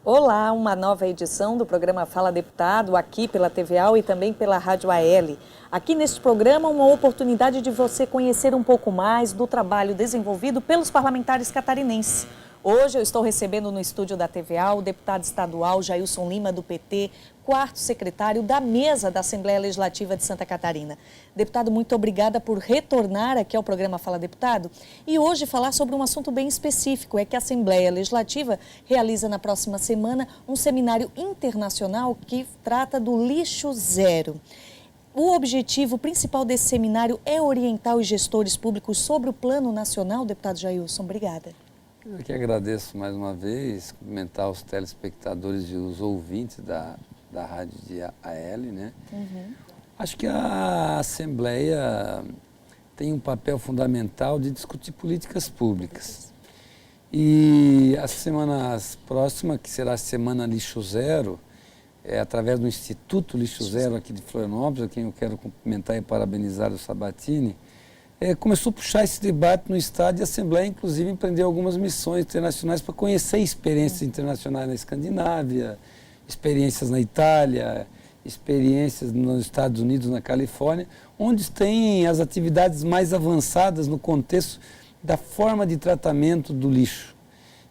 Olá, uma nova edição do programa Fala Deputado, aqui pela TVA e também pela Rádio AL. Aqui neste programa, uma oportunidade de você conhecer um pouco mais do trabalho desenvolvido pelos parlamentares catarinenses. Hoje eu estou recebendo no estúdio da TVA o deputado estadual Jailson Lima, do PT, quarto secretário da mesa da Assembleia Legislativa de Santa Catarina. Deputado, muito obrigada por retornar aqui ao programa Fala Deputado e hoje falar sobre um assunto bem específico, é que a Assembleia Legislativa realiza na próxima semana um seminário internacional que trata do lixo zero. O objetivo principal desse seminário é orientar os gestores públicos sobre o Plano Nacional, deputado Jailson. Obrigada. Eu que agradeço mais uma vez, cumprimentar os telespectadores e os ouvintes da Rádio de AL, né? Acho que a Assembleia tem um papel fundamental de discutir políticas públicas. E a semana próxima, que será a Semana Lixo Zero, através do Instituto Lixo Zero aqui de Florianópolis, a quem eu quero cumprimentar e parabenizar o Sabatini, começou a puxar esse debate no Estado e a Assembleia, inclusive, empreendeu algumas missões internacionais para conhecer experiências internacionais na Escandinávia, experiências na Itália, experiências nos Estados Unidos, na Califórnia, onde tem as atividades mais avançadas no contexto da forma de tratamento do lixo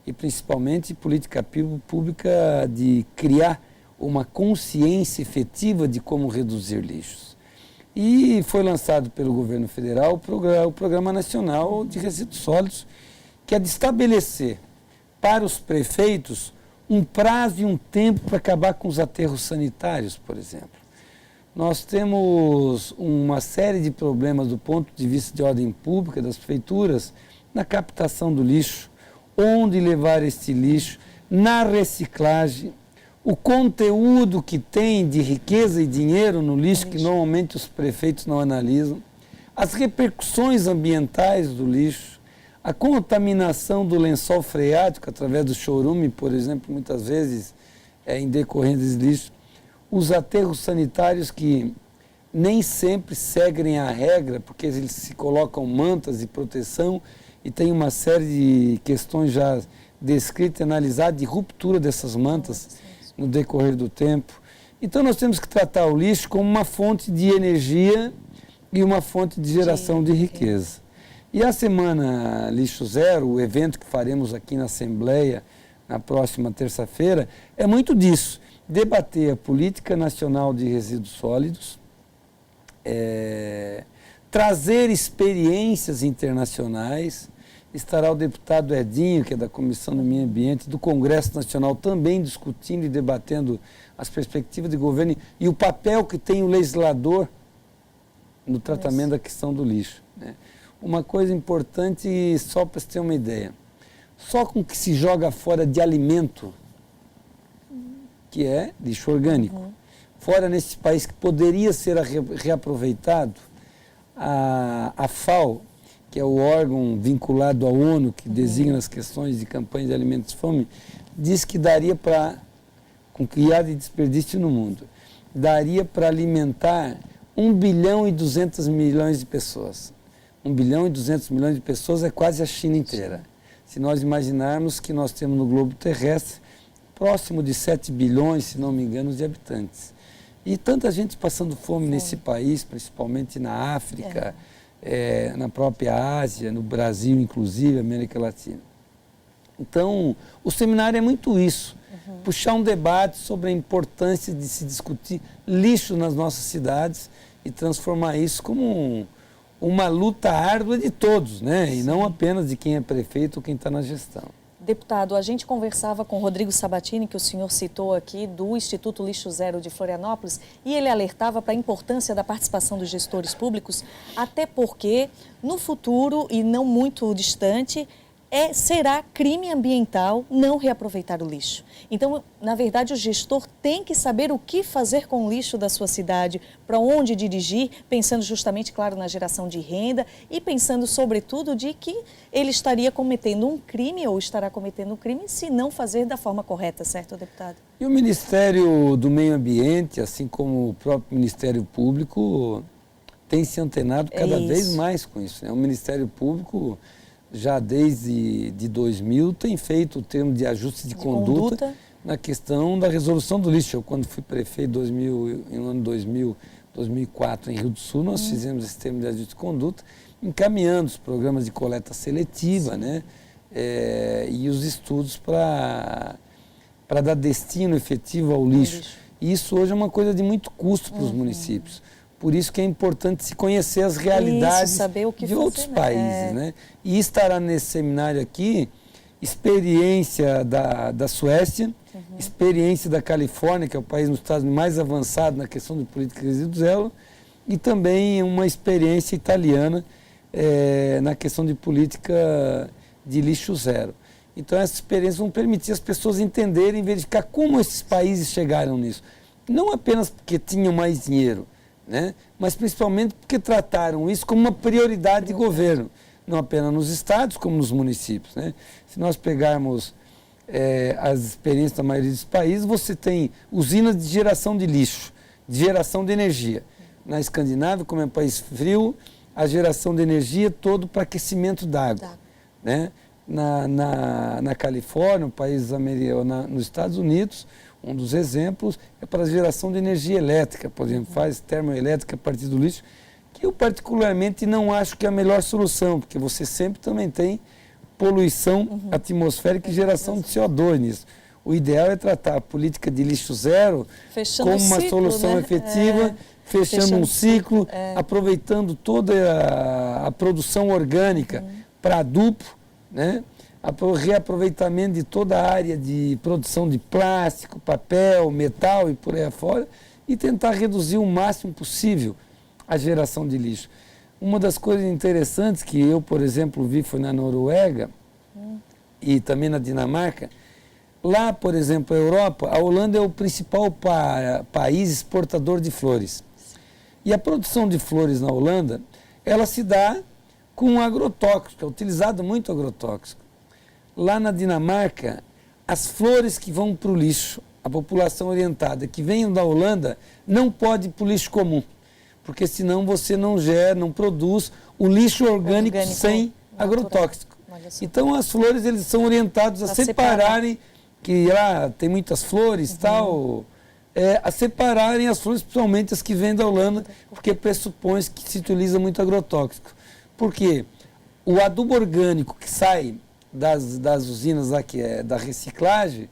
e, principalmente, política pública de criar uma consciência efetiva de como reduzir lixos. E foi lançado pelo governo federal o Programa Nacional de Resíduos Sólidos, que é de estabelecer para os prefeitos um prazo e um tempo para acabar com os aterros sanitários, por exemplo. Nós temos uma série de problemas do ponto de vista de ordem pública das prefeituras na captação do lixo, onde levar este lixo, na reciclagem, o conteúdo que tem de riqueza e dinheiro no lixo, que normalmente os prefeitos não analisam, as repercussões ambientais do lixo, a contaminação do lençol freático através do chorume, por exemplo, muitas vezes em decorrência desse lixo, os aterros sanitários que nem sempre seguem a regra, porque eles se colocam mantas de proteção e tem uma série de questões já descritas e analisadas de ruptura dessas mantas no decorrer do tempo. Então nós temos que tratar o lixo como uma fonte de energia e uma fonte de geração de riqueza. E a Semana Lixo Zero, o evento que faremos aqui na Assembleia na próxima terça-feira, é muito disso, debater a Política Nacional de Resíduos Sólidos, trazer experiências internacionais. Estará o deputado Edinho, que é da Comissão do Meio Ambiente, do Congresso Nacional, também discutindo e debatendo as perspectivas de governo e o papel que tem o legislador no tratamento da questão do lixo, né? Uma coisa importante, só para você ter uma ideia, só com o que se joga fora de alimento, que é lixo orgânico, fora nesse país que poderia ser reaproveitado, a FAO, que é o órgão vinculado à ONU, que designa as questões de campanha de alimentos de fome, diz que daria para, com criado e desperdício no mundo, daria para alimentar 1 bilhão e 200 milhões de pessoas. 1 bilhão e 200 milhões de pessoas é quase a China inteira. Se nós imaginarmos que nós temos no globo terrestre próximo de 7 bilhões, se não me engano, de habitantes. E tanta gente passando fome nesse país, principalmente na África, na própria Ásia, no Brasil, inclusive, América Latina. Então, o seminário é muito isso, puxar um debate sobre a importância de se discutir lixo nas nossas cidades e transformar isso como uma luta árdua de todos, né? E não apenas de quem é prefeito ou quem está na gestão. Deputado, a gente conversava com o Rodrigo Sabatini, que o senhor citou aqui, do Instituto Lixo Zero de Florianópolis, e ele alertava para a importância da participação dos gestores públicos, até porque, no futuro, e não muito distante, será crime ambiental não reaproveitar o lixo. Então, na verdade, o gestor tem que saber o que fazer com o lixo da sua cidade, para onde dirigir, pensando justamente, claro, na geração de renda e pensando, sobretudo, de que ele estaria cometendo um crime ou estará cometendo um crime se não fazer da forma correta, certo, deputado? E o Ministério do Meio Ambiente, assim como o próprio Ministério Público, tem se antenado cada vez mais com isso, né? O Ministério Público já desde 2000 tem feito o termo de ajuste de conduta na questão da resolução do lixo. Eu, quando fui prefeito no ano 2000, 2004, em Rio do Sul, nós fizemos esse termo de ajuste de conduta, encaminhando os programas de coleta seletiva, né? E os estudos para dar destino efetivo ao lixo. E isso hoje é uma coisa de muito custo para os municípios. Por isso que é importante se conhecer as realidades saber o que de fazer, outros países, né? E estará nesse seminário aqui experiência da Suécia, experiência da Califórnia, que é o país nos Estados Unidos mais avançado na questão de política de resíduos zero, e também uma experiência italiana na questão de política de lixo zero. Então essas experiências vão permitir as pessoas entenderem, verificar como esses países chegaram nisso. Não apenas porque tinham mais dinheiro, né? Mas principalmente porque trataram isso como uma prioridade de governo, não apenas nos estados, como nos municípios, né? Se nós pegarmos as experiências da maioria dos países, você tem usinas de geração de lixo, de geração de energia. Na Escandinávia, como é um país frio, a geração de energia é todo para aquecimento d'água, né? Na Califórnia, um país americano, nos Estados Unidos, um dos exemplos é para a geração de energia elétrica, por exemplo, faz termoelétrica a partir do lixo, que eu particularmente não acho que é a melhor solução, porque você sempre também tem poluição atmosférica e geração de CO2 nisso. O ideal é tratar a política de lixo zero como uma solução efetiva, fechando um ciclo, aproveitando toda a produção orgânica para adubo, né? Reaproveitamento de toda a área de produção de plástico, papel, metal e por aí afora, e tentar reduzir o máximo possível a geração de lixo. Uma das coisas interessantes que eu, por exemplo, vi foi na Noruega e também na Dinamarca. Lá, por exemplo, a Europa, a Holanda é o principal país exportador de flores. E a produção de flores na Holanda, ela se dá com agrotóxico, é utilizado muito agrotóxico. Lá na Dinamarca, as flores que vão para o lixo, a população orientada que venham da Holanda, não pode ir para o lixo comum, porque senão você não produz o lixo orgânico sem agrotóxico. Então as flores eles são orientados a separarem, que lá tem muitas flores tal, a separarem as flores, principalmente as que vêm da Holanda, porque pressupõe que se utiliza muito agrotóxico. Por quê? O adubo orgânico que sai das usinas lá, que é da reciclagem,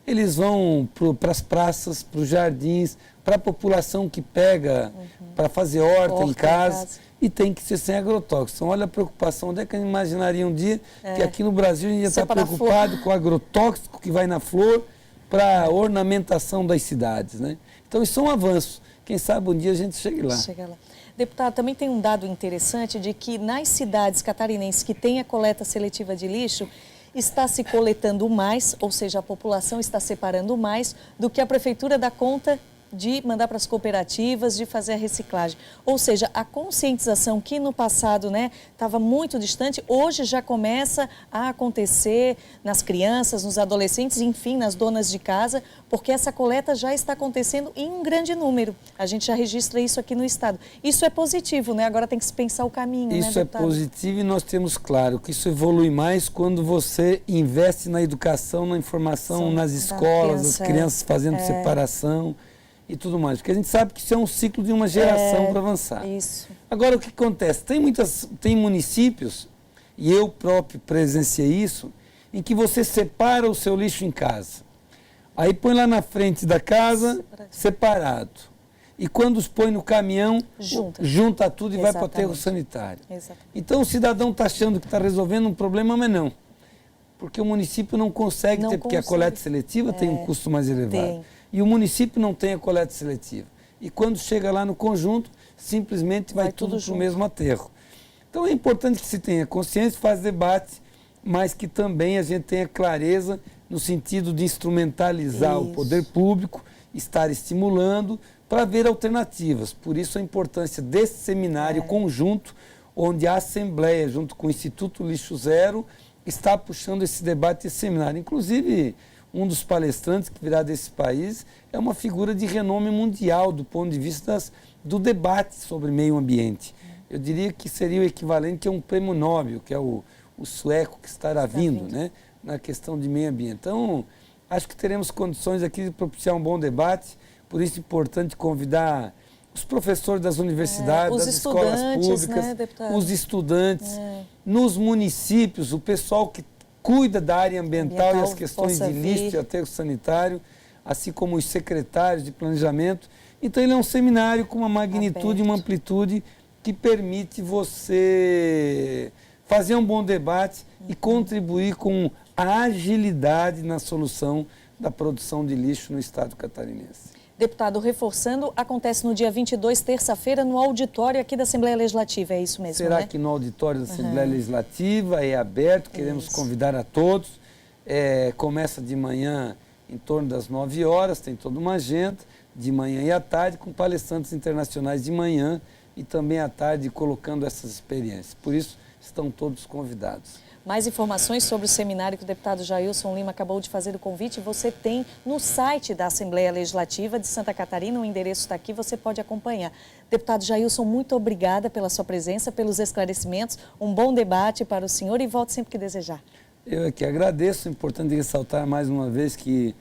eles vão para as praças, para os jardins, para a população que pega para fazer horta em casa, e tem que ser sem agrotóxicos. Então, olha a preocupação, onde é que a gente imaginaria um dia que aqui no Brasil a gente ia estar preocupado com o agrotóxico que vai na flor para a ornamentação das cidades, né? Então, isso é um avanço. Quem sabe um dia a gente chegue lá. Chega lá. Deputado, também tem um dado interessante de que nas cidades catarinenses que têm a coleta seletiva de lixo, está se coletando mais, ou seja, a população está separando mais do que a prefeitura dá conta de mandar para as cooperativas, de fazer a reciclagem. Ou seja, a conscientização que no passado estava muito distante, hoje já começa a acontecer nas crianças, nos adolescentes, enfim, nas donas de casa, porque essa coleta já está acontecendo em um grande número. A gente já registra isso aqui no estado. Isso é positivo, né? Agora tem que se pensar o caminho, Isso é positivo e nós temos claro que isso evolui mais quando você investe na educação, na informação, nas escolas, as crianças fazendo separação e tudo mais, porque a gente sabe que isso é um ciclo de uma geração para avançar. Isso. Agora, o que acontece? Tem municípios, e eu próprio presenciei isso, em que você separa o seu lixo em casa. Aí põe lá na frente da casa, separado. E quando os põe no caminhão, junta tudo e vai para o aterro sanitário. Exatamente. Então o cidadão está achando que está resolvendo um problema, mas não. Porque o município não consegue ter, porque a coleta seletiva tem um custo mais elevado. E o município não tem a coleta seletiva. E quando chega lá no conjunto, simplesmente vai tudo para o mesmo aterro. Então é importante que se tenha consciência, faz debate, mas que também a gente tenha clareza no sentido de instrumentalizar o poder público, estar estimulando para ver alternativas. Por isso a importância desse seminário conjunto, onde a Assembleia, junto com o Instituto Lixo Zero, está puxando esse debate, esse seminário. Inclusive, um dos palestrantes que virá desse país é uma figura de renome mundial do ponto de vista do debate sobre meio ambiente. Eu diria que seria o equivalente a um prêmio Nobel, que é o sueco que estará vindo, né, na questão de meio ambiente. Então, Acho que teremos condições aqui de propiciar um bom debate, por isso é importante convidar os professores das universidades, das escolas públicas, né, deputado? os estudantes, nos municípios, o pessoal que cuida da área ambiental e as questões de lixo e aterro sanitário, assim como os secretários de planejamento. Então ele é um seminário com uma magnitude e uma amplitude que permite você fazer um bom debate e contribuir com a agilidade na solução da produção de lixo no estado catarinense. Deputado, reforçando, acontece no dia 22, terça-feira, no auditório aqui da Assembleia Legislativa, é isso mesmo, Será né? que no auditório da Assembleia Legislativa é aberto, queremos convidar a todos. Começa de manhã em torno das 9 horas, tem toda uma agenda, de manhã e à tarde, com palestrantes internacionais de manhã e também à tarde colocando essas experiências. Por isso, estão todos convidados. Mais informações sobre o seminário que o deputado Jailson Lima acabou de fazer o convite, você tem no site da Assembleia Legislativa de Santa Catarina, o endereço está aqui, você pode acompanhar. Deputado Jailson, muito obrigada pela sua presença, pelos esclarecimentos, um bom debate para o senhor e volte sempre que desejar. Eu aqui agradeço, é importante ressaltar mais uma vez que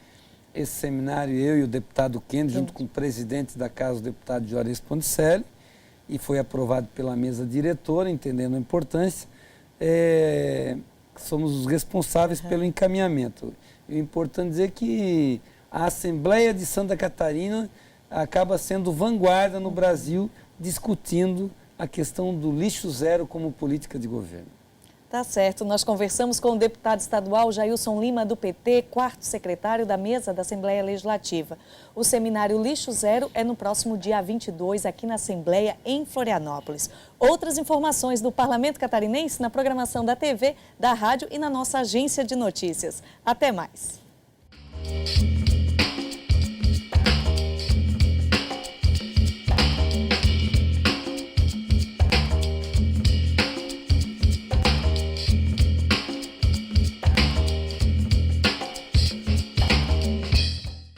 esse seminário, eu e o deputado Kennedy, junto com o presidente da casa, o deputado Juarez Ponticelli, e foi aprovado pela mesa diretora, entendendo a importância, somos os responsáveis pelo encaminhamento. É importante dizer que a Assembleia de Santa Catarina acaba sendo vanguarda no Brasil, discutindo a questão do lixo zero como política de governo. Tá certo, nós conversamos com o deputado estadual Jailson Lima, do PT, 4º secretário da mesa da Assembleia Legislativa. O seminário Lixo Zero é no próximo dia 22, aqui na Assembleia, em Florianópolis. Outras informações do Parlamento Catarinense na programação da TV, da rádio e na nossa agência de notícias. Até mais.